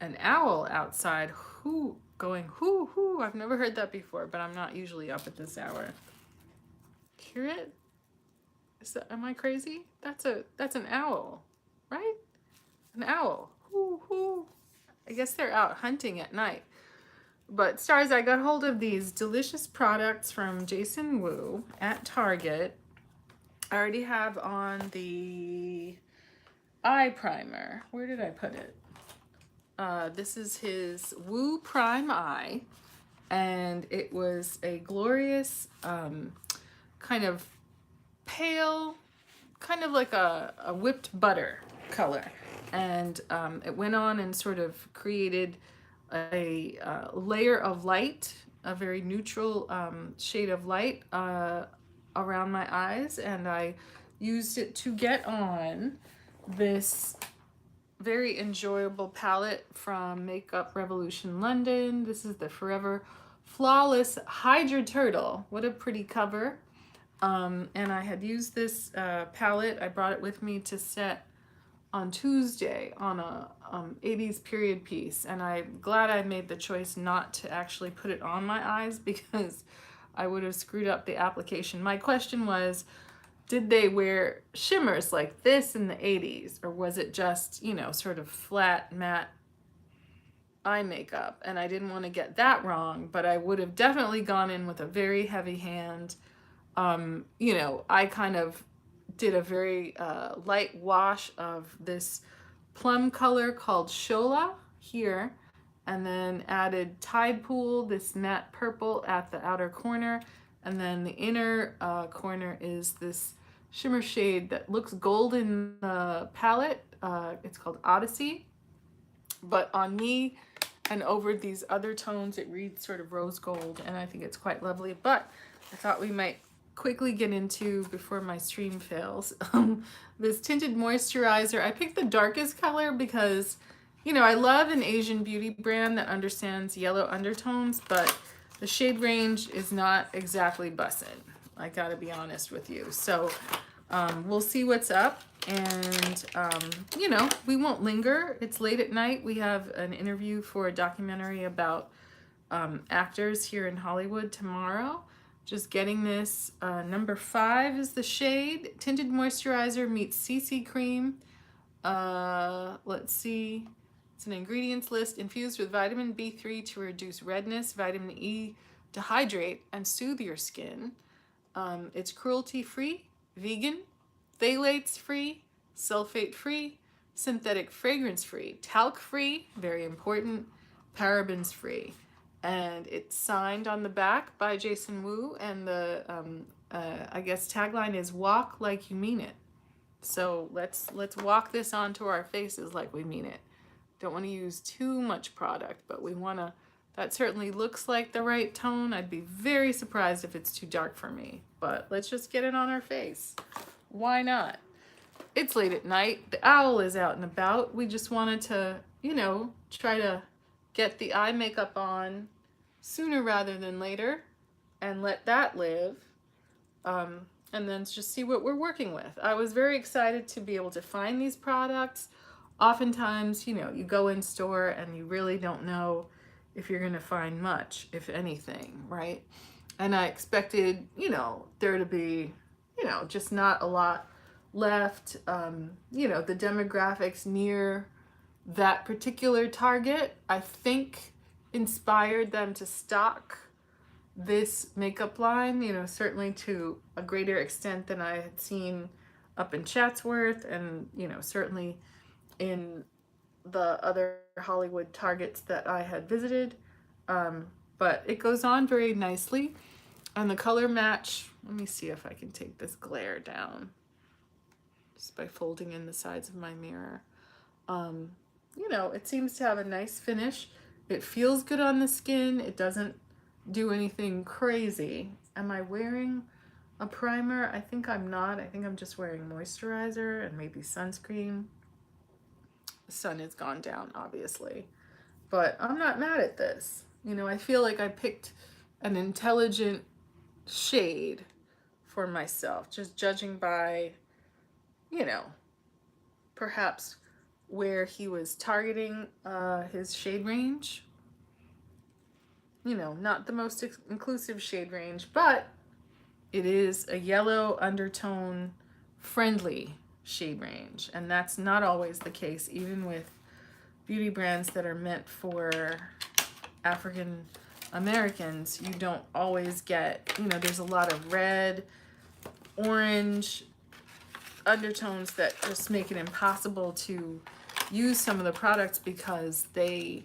an owl outside who going whoo whoo. I've never heard that before, but I'm not usually up at this hour. Hear it? Am I crazy? That's an owl, right? An owl. Whoo whoo. I guess they're out hunting at night. But stars, I got hold of these delicious products from Jason Wu at Target. I already have on the eye primer. Where did I put it? This is his Woo Prime Eye, and it was a glorious kind of pale, kind of like a whipped butter color. And it went on and sort of created a layer of light, a very neutral shade of light around my eyes. And I used it to get on this very enjoyable palette from Makeup Revolution London. This is the Forever Flawless Hydra Turtle. What a pretty cover. And I had used this palette. I brought it with me to set on Tuesday on a 80s period piece. And I'm glad I made the choice not to actually put it on my eyes because I would have screwed up the application. My question was, did they wear shimmers like this in the 80s, or was it just, you know, sort of flat matte eye makeup? And I didn't want to get that wrong, but I would have definitely gone in with a very heavy hand. You know, I kind of did a very light wash of this plum color called Shola here, and then added Tide Pool, this matte purple at the outer corner, and then the inner corner is this shimmer shade that looks gold in the palette. It's called Odyssey, but on me and over these other tones it reads sort of rose gold, and I think it's quite lovely. But I thought we might quickly get into, before my stream fails, this tinted moisturizer. I picked the darkest color because, you know, I love an Asian beauty brand that understands yellow undertones, but the shade range is not exactly bussin'. I gotta be honest with you. So we'll see what's up. And, you know, we won't linger. It's late at night. We have an interview for a documentary about actors here in Hollywood tomorrow. Just getting this. Number 5 is the shade. Tinted Moisturizer meets CC Cream. Let's see. It's an ingredients list. Infused with vitamin B3 to reduce redness, vitamin E to hydrate and soothe your skin. It's cruelty-free, vegan, phthalates-free, sulfate-free, synthetic fragrance-free, talc-free, very important, parabens-free. And it's signed on the back by Jason Wu, and the I guess tagline is "Walk like you mean it." So let's walk this onto our faces like we mean it. Don't want to use too much product, but we want to. That certainly looks like the right tone. I'd be very surprised if it's too dark for me, but let's just get it on our face. Why not? It's late at night. The owl is out and about. We just wanted to, you know, try to get the eye makeup on sooner rather than later and let that live. And then just see what we're working with. I was very excited to be able to find these products. Oftentimes, you know, you go in store and you really don't know if you're going to find much, if anything, right? And I expected, you know, there to be, you know, just not a lot left. You know, the demographics near that particular Target, I think, inspired them to stock this makeup line, you know, certainly to a greater extent than I had seen up in Chatsworth, and, you know, certainly in the other Hollywood Targets that I had visited. But it goes on very nicely. And the color match, let me see if I can take this glare down just by folding in the sides of my mirror. You know, it seems to have a nice finish. It feels good on the skin. It doesn't do anything crazy. Am I wearing a primer? I think I'm not. I think I'm just wearing moisturizer and maybe sunscreen. The sun has gone down, obviously. But I'm not mad at this. You know, I feel like I picked an intelligent shade for myself, just judging by, you know, perhaps where he was targeting his shade range. You know, not the most inclusive shade range, but it is a yellow undertone friendly shade range. And that's not always the case, even with beauty brands that are meant for African Americans. You don't always get, you know, there's a lot of red, orange undertones that just make it impossible to use some of the products because they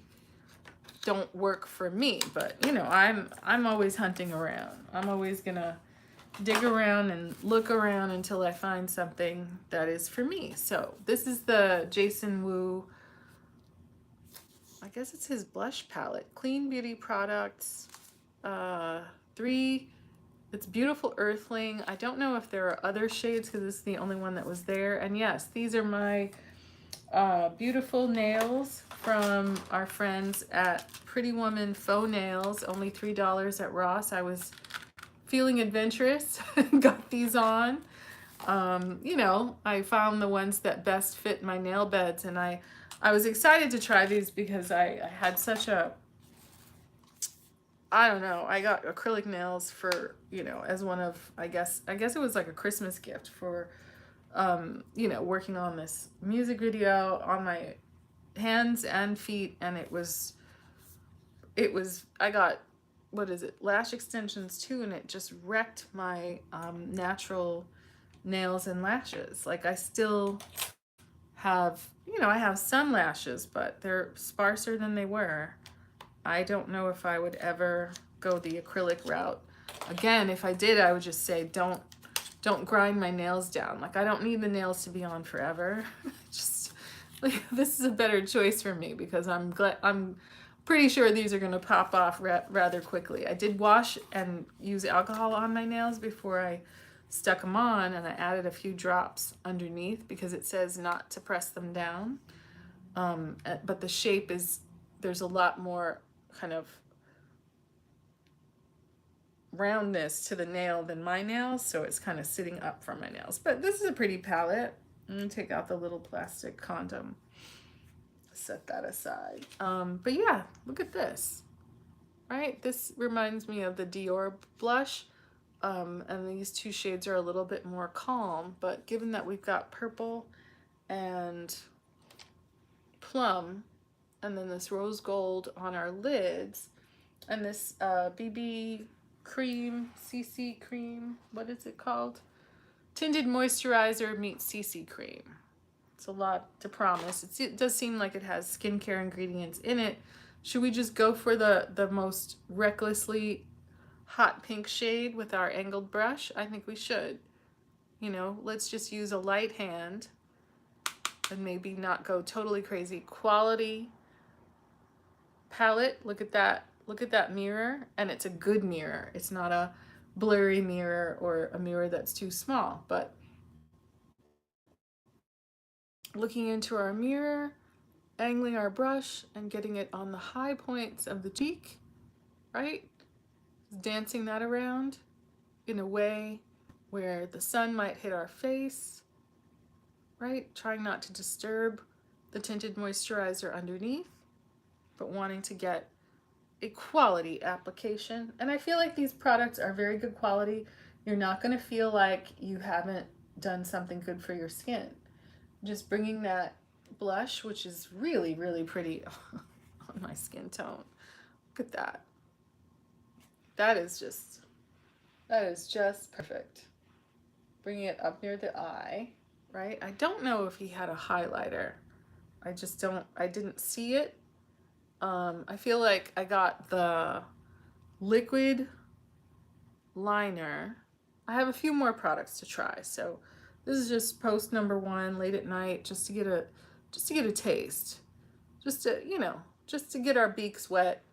don't work for me. But you know, I'm always hunting around. I'm always gonna dig around and look around until I find something that is for me. So this is the Jason Wu, I guess it's his blush palette, Clean Beauty Products, 3. It's Beautiful Earthling. I don't know if there are other shades because this is the only one that was there. And yes, these are my beautiful nails from our friends at Pretty Woman Faux Nails, only $3 at Ross. I was feeling adventurous, got these on. You know, I found the ones that best fit my nail beds, and I was excited to try these because I had such a, I don't know, I got acrylic nails for, you know, as one of, I guess it was like a Christmas gift for, you know, working on this music video on my hands and feet. And it was, I got, what is it, lash extensions too, and it just wrecked my natural nails and lashes. Like I still have, you know, I have some lashes, but they're sparser than they were. I don't know if I would ever go the acrylic route. Again, if I did, I would just say don't grind my nails down. Like I don't need the nails to be on forever. Just like, this is a better choice for me because I'm pretty sure these are going to pop off rather quickly. I did wash and use alcohol on my nails before I stuck them on, and I added a few drops underneath because it says not to press them down. But the shape is, there's a lot more kind of roundness to the nail than my nails, so it's kind of sitting up from my nails. But this is a pretty palette. I'm gonna take out the little plastic condom, set that aside. But yeah, look at this, right? This reminds me of the Dior blush, and these two shades are a little bit more calm, but given that we've got purple and plum, and then this rose gold on our lids, and this BB cream, CC cream, what is it called? Tinted moisturizer meets CC cream. It's a lot to promise. It does seem like it has skincare ingredients in it. Should we just go for the most recklessly hot pink shade with our angled brush? I think we should. You know, let's just use a light hand and maybe not go totally crazy. Quality palette. Look at that. Look at that mirror, and it's a good mirror. It's not a blurry mirror or a mirror that's too small. But looking into our mirror, angling our brush and getting it on the high points of the cheek, right? Dancing that around in a way where the sun might hit our face, right? Trying not to disturb the tinted moisturizer underneath, but wanting to get a quality application. And I feel like these products are very good quality. You're not going to feel like you haven't done something good for your skin. Just bringing that blush, which is really, really pretty on my skin tone. Look at that. That is just perfect. Bringing it up near the eye, right? I don't know if he had a highlighter. I didn't see it. I feel like I got the liquid liner. I have a few more products to try, so this is just post number 1 late at night, just to get a taste, just to, you know, just to get our beaks wet,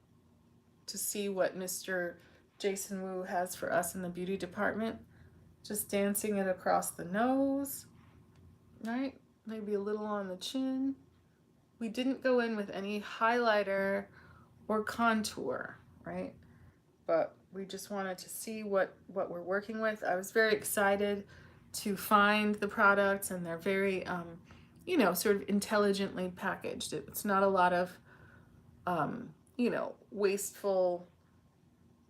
to see what Mr. Jason Wu has for us in the beauty department. Just dancing it across the nose, right? Maybe a little on the chin. We didn't go in with any highlighter or contour, right? But we just wanted to see what we're working with. I was very excited to find the products, and they're very you know, sort of intelligently packaged. It's not a lot of, you know, wasteful,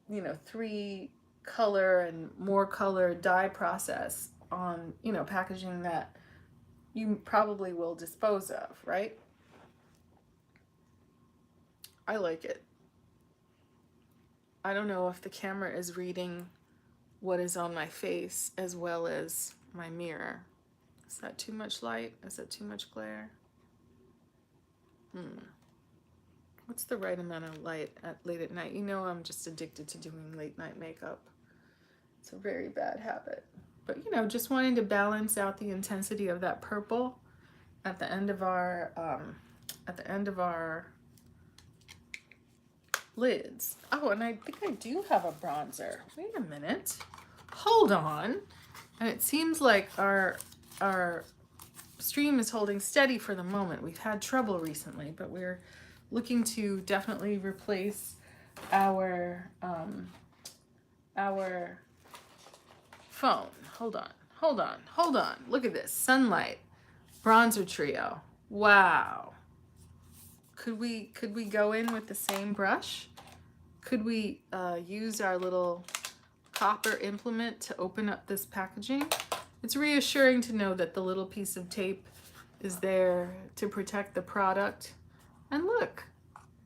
you know, 3-color and more color dye process on, you know, packaging that you probably will dispose of, right? I like it. I don't know if the camera is reading what is on my face as well as my mirror. Is that too much light? Is that too much glare? What's the right amount of light late at night? You know, I'm just addicted to doing late night makeup. It's a very bad habit. But, you know, just wanting to balance out the intensity of that purple at the end of our lids. Oh, and I think I do have a bronzer. Wait a minute. Hold on. And it seems like our stream is holding steady for the moment. We've had trouble recently, but we're looking to definitely replace our phone. Hold on. Look at this. Sunlight bronzer trio. Wow. Could we go in with the same brush? Could we use our little copper implement to open up this packaging? It's reassuring to know that the little piece of tape is there to protect the product. And look,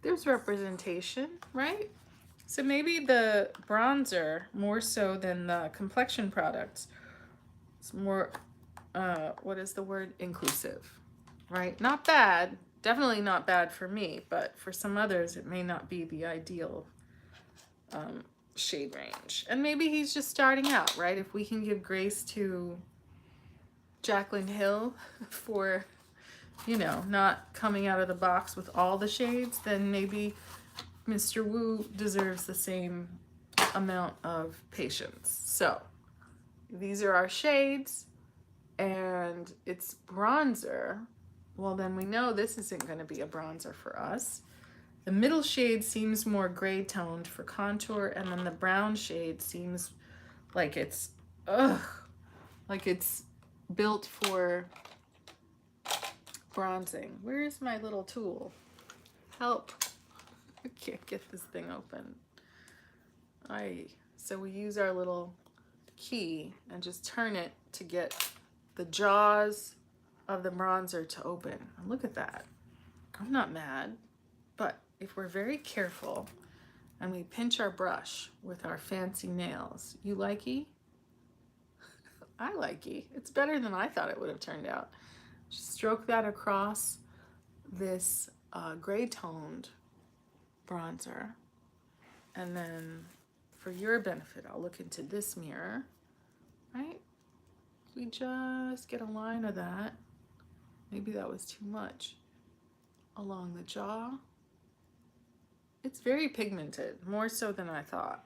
there's representation, right? So maybe the bronzer, more so than the complexion products, is more, what is the word? Inclusive, right? Not bad, definitely not bad for me, but for some others, it may not be the ideal shade range. And maybe he's just starting out, right? If we can give grace to Jaclyn Hill for, you know, not coming out of the box with all the shades, then maybe Mr. Wu deserves the same amount of patience. So these are our shades, and it's bronzer. Well, then we know this isn't going to be a bronzer for us. The middle shade seems more gray toned for contour, and then the brown shade seems like it's, like it's built for bronzing. Where is my little tool? Help. I can't get this thing open. So we use our little key and just turn it to get the jaws of the bronzer to open. And look at that. I'm not mad, but if we're very careful and we pinch our brush with our fancy nails, you likey? I likey. It's better than I thought it would have turned out. Just stroke that across this gray toned bronzer, and then for your benefit, I'll look into this mirror, right? We just get a line of that. Maybe that was too much. Along the jaw. It's very pigmented, more so than I thought.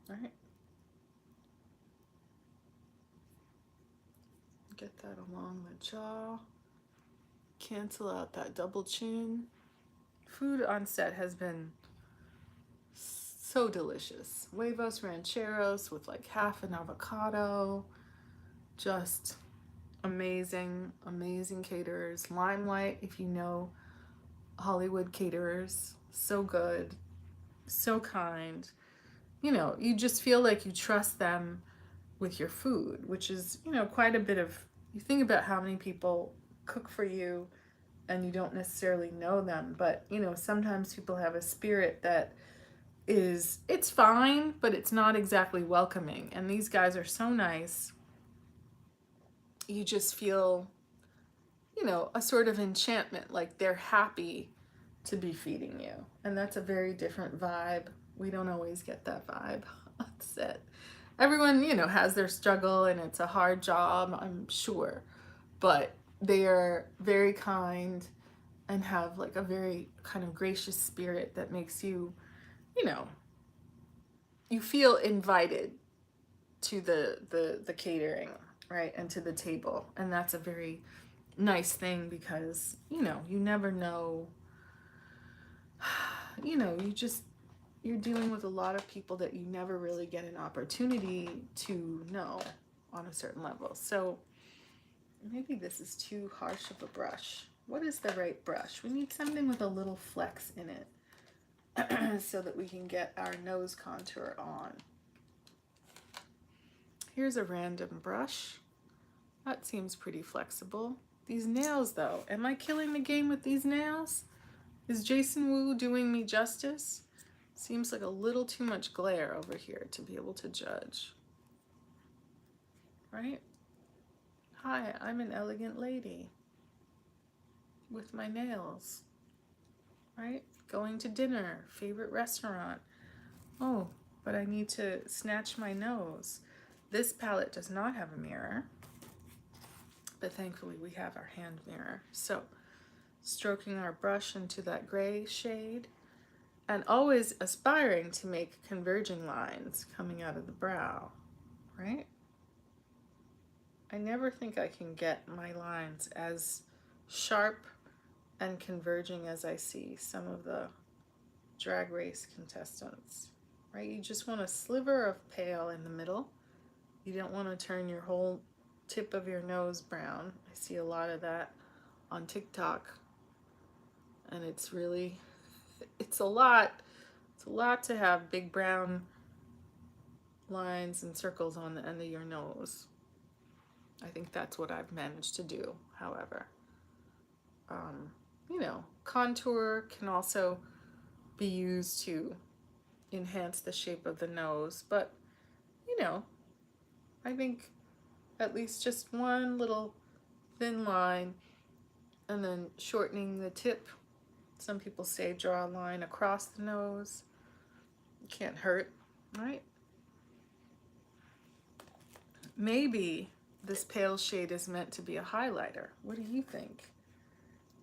All right. Get that along the jaw. Cancel out that double chin. Food on set has been so delicious. Huevos rancheros with like half an avocado. Just amazing, amazing caterers. Limelight, if you know Hollywood caterers, so good, so kind. You know, you just feel like you trust them with your food, which is, you know, quite a bit of, you think about how many people cook for you and you don't necessarily know them, but, you know, sometimes people have a spirit that is, it's fine, but it's not exactly welcoming. And these guys are so nice. You just feel, you know, a sort of enchantment, like they're happy to be feeding you. And that's a very different vibe. We don't always get that vibe on set. Everyone, you know, has their struggle and it's a hard job, I'm sure, but they are very kind and have like a very kind of gracious spirit that makes you, you know, you feel invited to the catering, right, and to the table. And that's a very nice thing because, you know, you never know, you know, you're dealing with a lot of people that you never really get an opportunity to know on a certain level. So Maybe this is too harsh of a brush. What is the right brush? We need something with a little flex in it so that we can get our nose contour on. Here's a random brush. That seems pretty flexible. These nails though, am I killing the game with these nails? Is Jason Wu doing me justice? Seems like a little too much glare over here to be able to judge. Right? Hi, I'm an elegant lady with my nails. Right? Going to dinner, favorite restaurant. Oh, but I need to snatch my nose. This palette does not have a mirror, but thankfully we have our hand mirror. So, stroking our brush into that gray shade, and always aspiring to make converging lines coming out of the brow, right? I never think I can get my lines as sharp and converging as I see some of the Drag Race contestants, right? You just want a sliver of pale in the middle. You don't want to turn your whole tip of your nose brown. I see a lot of that on TikTok, and it's really, it's a lot to have big brown lines and circles on the end of your nose. I think that's what I've managed to do, however. You know, contour can also be used to enhance the shape of the nose, but you know, I think at least just one little thin line and then shortening the tip. Some people say draw a line across the nose. It can't hurt, right? Maybe this pale shade is meant to be a highlighter. What do you think?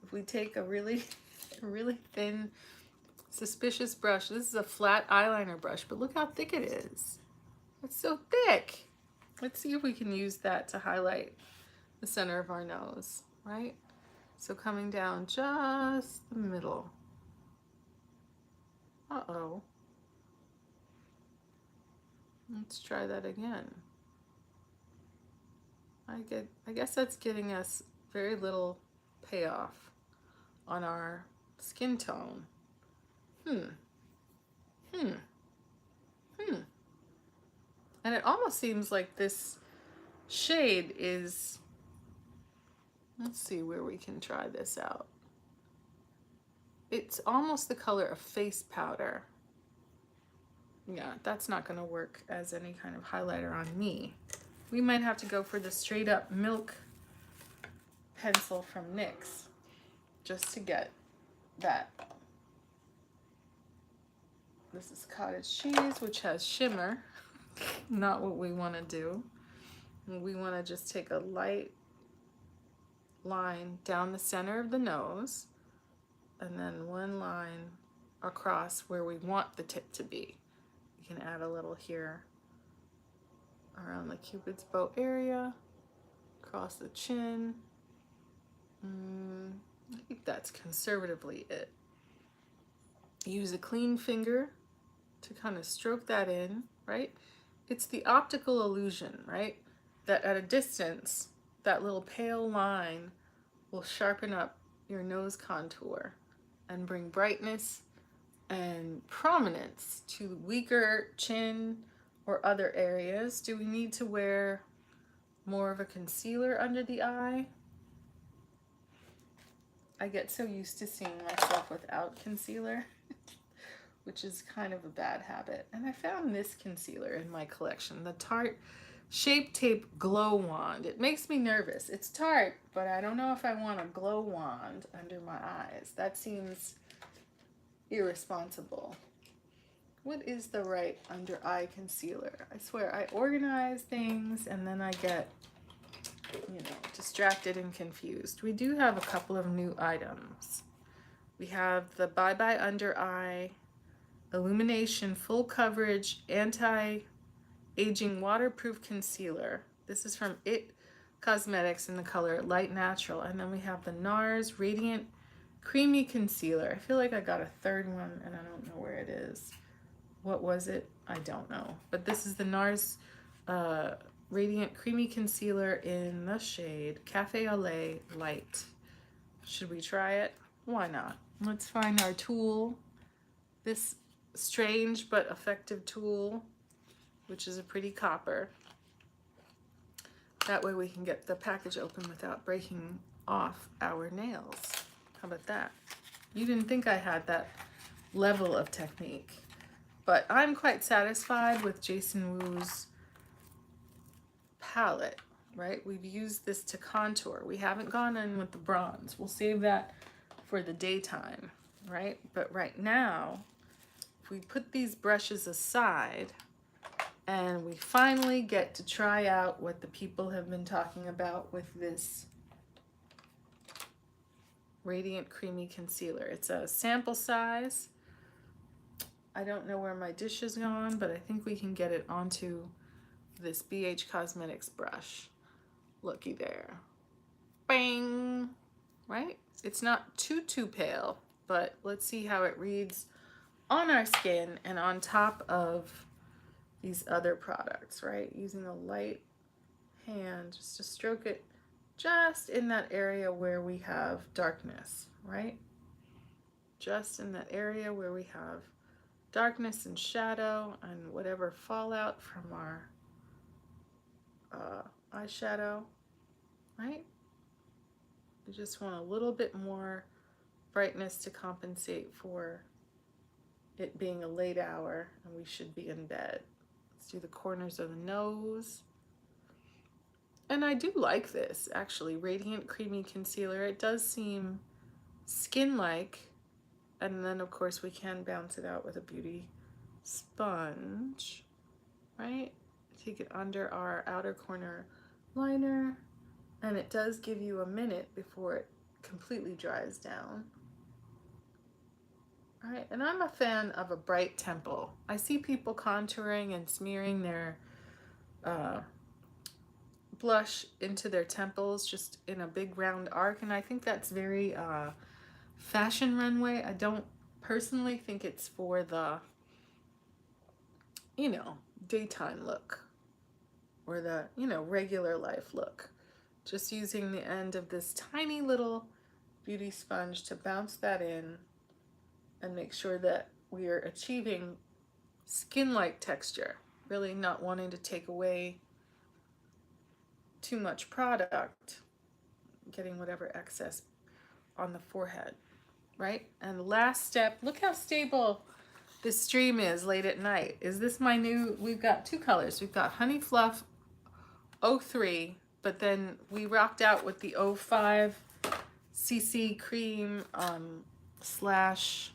If we take a really, really thin, suspicious brush, this is a flat eyeliner brush, but look how thick it is. It's so thick. Let's see if we can use that to highlight the center of our nose, right? So coming down just the middle. Uh-oh. Let's try that again. I guess that's getting us very little payoff on our skin tone. And it almost seems like this shade is, let's see where we can try this out. It's almost the color of face powder. Yeah, that's not gonna work as any kind of highlighter on me. We might have to go for the straight up milk pencil from NYX just to get that. This is cottage cheese, which has shimmer. Not what we want to do. We want to just take a light line down the center of the nose and then one line across where we want the tip to be. You can add a little here around the Cupid's bow area, across the chin. I think that's conservatively it. Use a clean finger to kind of stroke that in, right? It's the optical illusion, right? That at a distance, that little pale line will sharpen up your nose contour and bring brightness and prominence to weaker chin or other areas. Do we need to wear more of a concealer under the eye? I get so used to seeing myself without concealer, which is kind of a bad habit. And I found this concealer in my collection, the Tarte Shape Tape Glow Wand. It makes me nervous. It's Tarte, but I don't know if I want a glow wand under my eyes. That seems irresponsible. What is the right under eye concealer? I swear I organize things and then I get, you know, distracted and confused. We do have a couple of new items. We have the Bye Bye Under Eye Illumination Full Coverage Anti-Aging Waterproof Concealer. This is from IT Cosmetics in the color Light Natural. And then we have the NARS Radiant Creamy Concealer. I feel like I got a third one and I don't know where it is. What was it? I don't know. But this is the NARS Radiant Creamy Concealer in the shade Cafe au Lait Light. Should we try it? Why not? Let's find our tool. This strange but effective tool, which is a pretty copper. That way we can get the package open without breaking off our nails. How about that? You didn't think I had that level of technique, but I'm quite satisfied with Jason Wu's palette, right? We've used this to contour. We haven't gone in with the bronze. We'll save that for the daytime, right? But right now, if we put these brushes aside and we finally get to try out what the people have been talking about with this Radiant Creamy Concealer. It's a sample size. I don't know where my dish is gone, but I think we can get it onto this BH Cosmetics brush. Looky there. Bang! Right? It's not too pale, but let's see how it reads on our skin and on top of these other products, right? Using a light hand just to stroke it just in that area where we have darkness, right? Just in that area where we have darkness and shadow and whatever fallout from our eyeshadow, right? We just want a little bit more brightness to compensate for it being a late hour and we should be in bed. Let's do the corners of the nose. And I do like this, actually, Radiant Creamy Concealer. It does seem skin-like. And then, of course, we can bounce it out with a beauty sponge, right? Take it under our outer corner liner. And it does give you a minute before it completely dries down. All right, and I'm a fan of a bright temple. I see people contouring and smearing their blush into their temples just in a big round arc, and I think that's very fashion runway. I don't personally think it's for the, you know, daytime look or the, you know, regular life look. Just using the end of this tiny little beauty sponge to bounce that in and make sure that we are achieving skin-like texture, really not wanting to take away too much product, getting whatever excess on the forehead, right? And the last step, look how stable this stream is late at night. Is this my new, we've got two colors. We've got Honey Fluff 03, but then we rocked out with the 05 CC cream slash,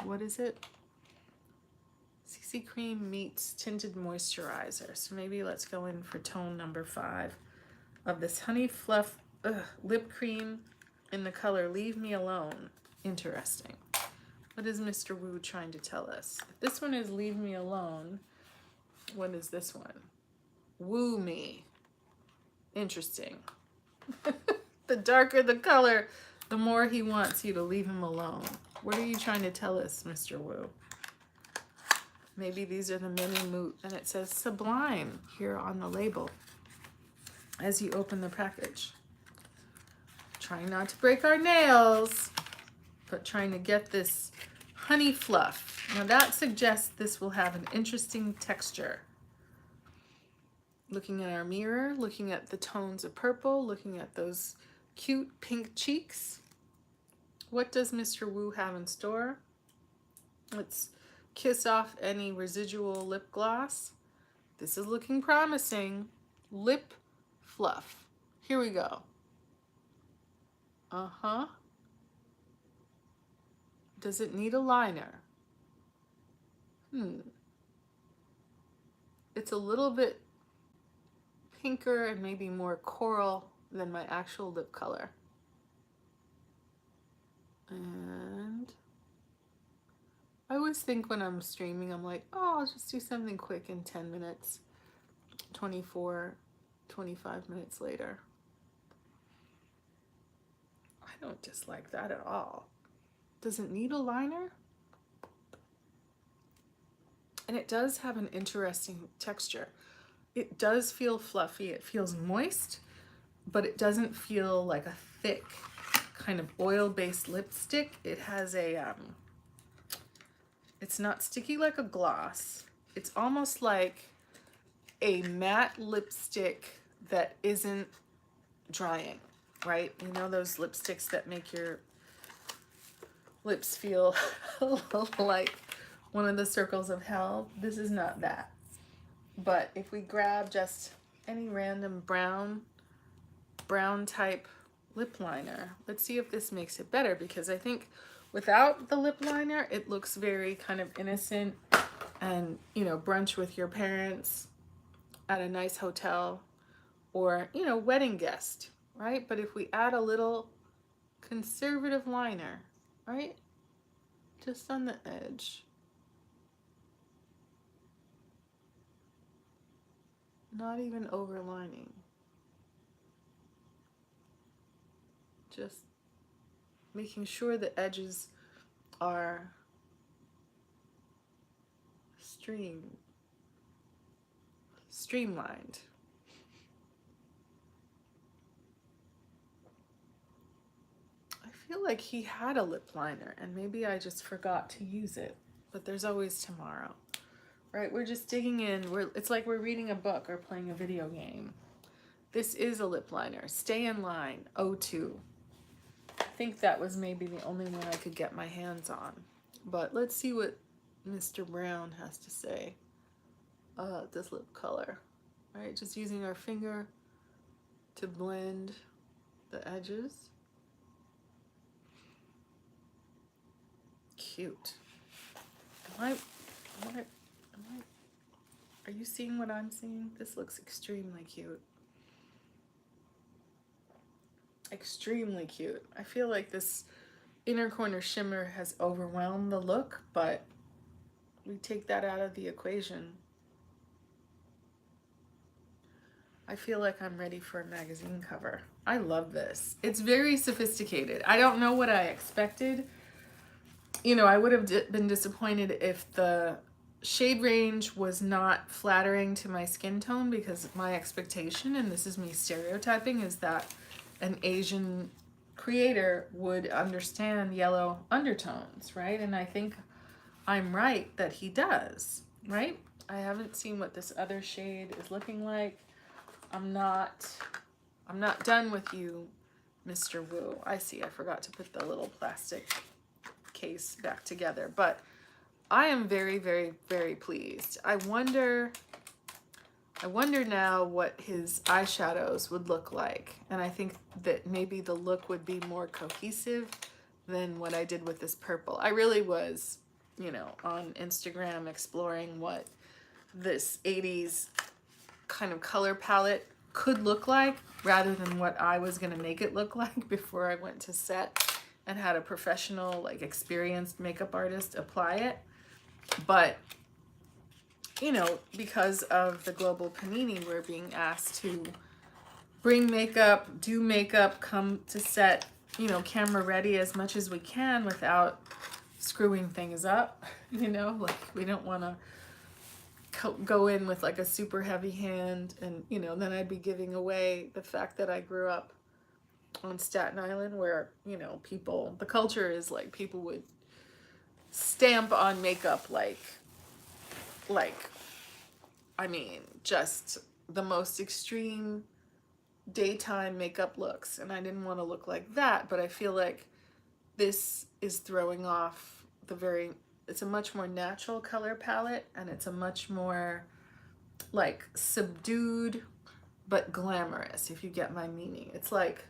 what is it? CC cream meets tinted moisturizer. So maybe let's go in for tone number 5 of this Honey Fluff lip cream in the color Leave Me Alone. Interesting. What is Mr. Wu trying to tell us? If this one is Leave Me Alone, what is this one? Woo Me. Interesting. The darker the color, the more he wants you to leave him alone. What are you trying to tell us, Mr. Wu? Maybe these are the mini moot, and it says Sublime here on the label as you open the package. Trying not to break our nails, but trying to get this Honey Fluff. Now that suggests this will have an interesting texture. Looking at our mirror, looking at the tones of purple, looking at those cute pink cheeks. What does Mr. Wu have in store? Let's kiss off any residual lip gloss. This is looking promising. Lip Fluff. Here we go. Does it need a liner? It's a little bit pinker and maybe more coral than my actual lip color. And I always think when I'm streaming, I'm like, oh, I'll just do something quick in 10 minutes, 24, 25 minutes later. I don't dislike that at all. Does it need a liner? And it does have an interesting texture. it does feel fluffy. It feels moist, but it doesn't feel like a thick kind of oil-based lipstick. It has a, it's not sticky like a gloss. It's almost like a matte lipstick that isn't drying, right? You know those lipsticks that make your lips feel like one of the circles of hell? This is not that. But if we grab just any random brown type lip liner, let's see if this makes it better, because I think without the lip liner, it looks very kind of innocent and, you know, brunch with your parents at a nice hotel, or, you know, wedding guest, right? But if we add a little conservative liner, right, just on the edge, not even overlining, just making sure the edges are streamlined. I feel like he had a lip liner and maybe I just forgot to use it, but there's always tomorrow, right? We're just digging in. It's like we're reading a book or playing a video game. This is a lip liner. Stay in Line, O2. I think that was maybe the only one I could get my hands on. But let's see what Mr. Brown has to say about this lip color. All right, just using our finger to blend the edges. Cute. Are you seeing what I'm seeing? This looks extremely cute. Extremely cute. I feel like this inner corner shimmer has overwhelmed the look, but we take that out of the equation. I feel like I'm ready for a magazine cover. I love this. It's very sophisticated. I don't know what I expected. You know, I would have been disappointed if the shade range was not flattering to my skin tone, because my expectation, and this is me stereotyping, is that an Asian creator would understand yellow undertones, right? And I think I'm right that he does, right? I haven't seen what this other shade is looking like. I'm not done with you, Mr. Wu. I see, I forgot to put the little plastic case back together, but I am very, very, very pleased. I wonder now what his eyeshadows would look like. And I think that maybe the look would be more cohesive than what I did with this purple. I really was, you know, on Instagram exploring what this 80s kind of color palette could look like, rather than what I was gonna make it look like before I went to set and had a professional, like experienced makeup artist apply it. But you know, because of the global panini, we're being asked to bring makeup, do makeup, come to set, you know, camera ready as much as we can without screwing things up. You know, like we don't want to go in with like a super heavy hand, and you know, then I'd be giving away the fact that I grew up on Staten Island, where, you know, people, the culture is like people would stamp on makeup like I mean, just the most extreme daytime makeup looks, and I didn't want to look like that, but I feel like this is throwing off it's a much more natural color palette, and it's a much more like subdued but glamorous, if you get my meaning. It's like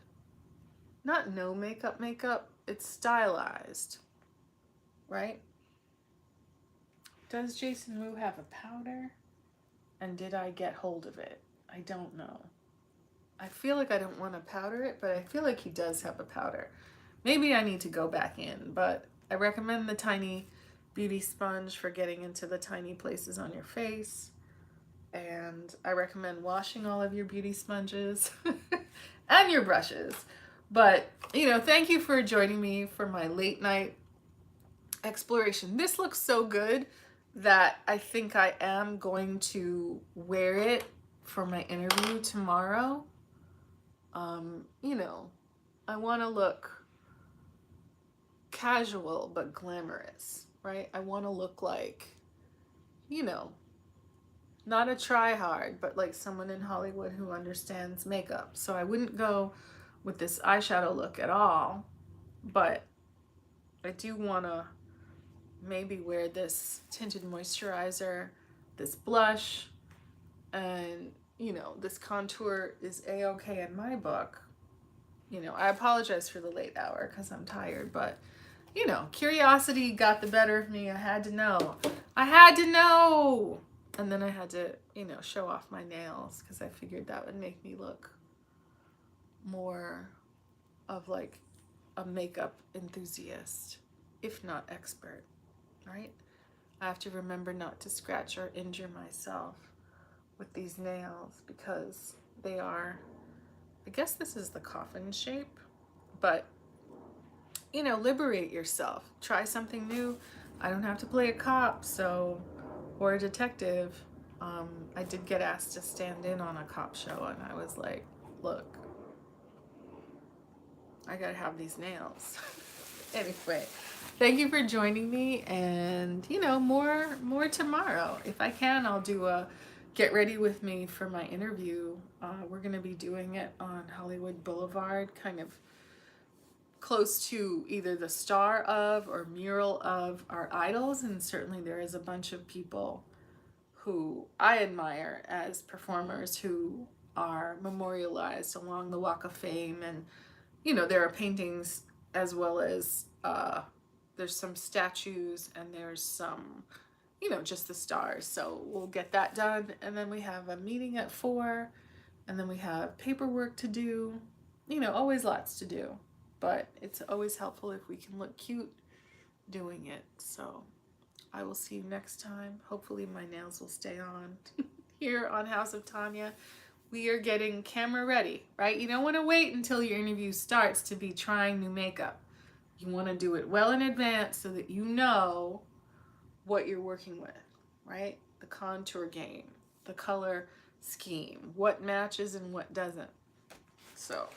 not no makeup, it's stylized, right? Does Jason Wu have a powder? And did I get hold of it? I don't know. I feel like I don't want to powder it, but I feel like he does have a powder. Maybe I need to go back in, but I recommend the tiny beauty sponge for getting into the tiny places on your face. And I recommend washing all of your beauty sponges and your brushes. But, you know, thank you for joining me for my late night exploration. This looks so good that I think I am going to wear it for my interview tomorrow, you know, I want to look casual but glamorous, right? I want to look like, you know, not a try hard, but like someone in Hollywood who understands makeup. So I wouldn't go with this eyeshadow look at all, but I do want to maybe wear this tinted moisturizer, this blush, and you know, this contour is a-okay in my book. You know, I apologize for the late hour because I'm tired, but you know, curiosity got the better of me. I had to know. I had to know. And then I had to, you know, show off my nails because I figured that would make me look more of like a makeup enthusiast, if not expert, right? I have to remember not to scratch or injure myself with these nails because they are, I guess this is the coffin shape, but you know, liberate yourself. Try something new. I don't have to play a cop, so, or a detective. I did get asked to stand in on a cop show, and I was like, look, I gotta have these nails. Anyway, thank you for joining me, and you know, more tomorrow. If I can, I'll do a get ready with me for my interview. We're gonna be doing it on Hollywood Boulevard, kind of close to either the star of or mural of our idols, and certainly there is a bunch of people who I admire as performers who are memorialized along the Walk of Fame. And you know, there are paintings as well as there's some statues, and there's some, you know, just the stars. So we'll get that done, and then we have a meeting at 4, and then we have paperwork to do. You know, always lots to do, but it's always helpful if we can look cute doing it. So I will see you next time. Hopefully my nails will stay on here on House of Tanya. We are getting camera ready, right? You don't want to wait until your interview starts to be trying new makeup. You want to do it well in advance so that you know what you're working with, right? The contour game, the color scheme, what matches and what doesn't. So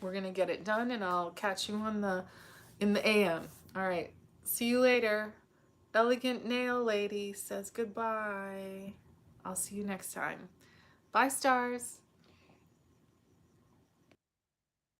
we're gonna get it done, and I'll catch you on in the AM. All right, see you later. Elegant Nail Lady says goodbye. I'll see you next time. Bye, stars.